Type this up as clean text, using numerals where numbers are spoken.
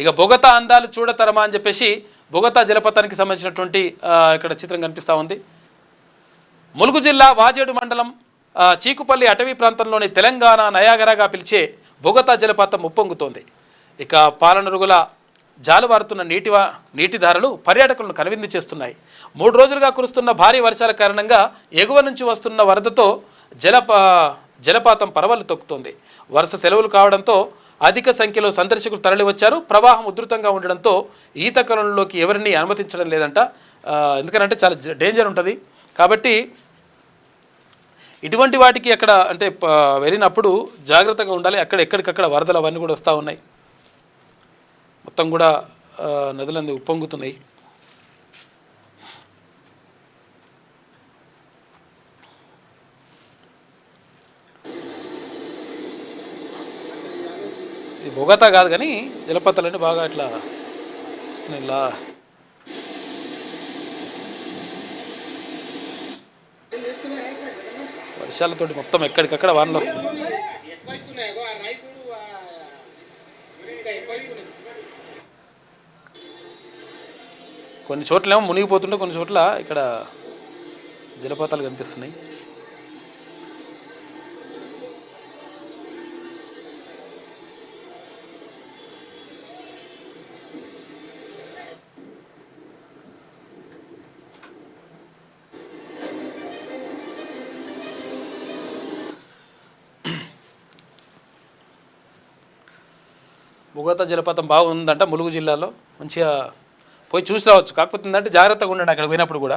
ఇక బొగతా అందాలు చూడతరమా అని చెప్పేసి బొగతా జలపాతానికి సంబంధించినటువంటి ఇక్కడ చిత్రం కనిపిస్తూ ఉంది. ములుగు జిల్లా వాజేడు మండలం చీకుపల్లి అటవీ ప్రాంతంలోని తెలంగాణ నయాగరాగా పిలిచే బొగతా జలపాతం ఉప్పొంగుతోంది. ఇక పాలనరుగుల జాలువారుతున్న నీటిధారలు పర్యాటకులను కనువిందు చేస్తున్నాయి. 3 రోజులుగా కురుస్తున్న భారీ వర్షాల కారణంగా ఎగువ నుంచి వస్తున్న వరదతో జలపాతం పరవళ్లు తొక్కుతోంది. వరుస సెలవులు కావడంతో అధిక సంఖ్యలో సందర్శకులు తరలివచ్చారు. ప్రవాహం ఉధృతంగా ఉండడంతో ఈత కొలనులోకి ఎవరిని అనుమతించడం లేదంట. ఎందుకంటే చాలా డేంజర్ ఉంటుంది కాబట్టి ఇటువంటి వాటికి అక్కడ అంటే వెళ్ళినప్పుడు జాగ్రత్తగా ఉండాలి. అక్కడ ఎక్కడికక్కడ వరదలు అవన్నీ కూడా వస్తూ ఉన్నాయి. మొత్తం కూడా నదులన్నీ ఉప్పొంగుతున్నాయి. ఇది బొగతా కాదు కానీ జలపాతాలన్నీ బాగా ఇట్లా ఇలా వర్షాలతోటి మొత్తం ఎక్కడికక్కడ వానలు వస్తుంది. కొన్ని చోట్లేమో మునిగిపోతుంటే కొన్ని చోట్ల ఇక్కడ జలపాతాలు కనిపిస్తున్నాయి. బొగతా జలపాతం బాగుందంట ములుగు జిల్లాలో. మంచిగా పోయి చూసి రావచ్చు. కాకపోతే ఏంటంటే జాగ్రత్తగా ఉండండి అక్కడ పోయినప్పుడు కూడా.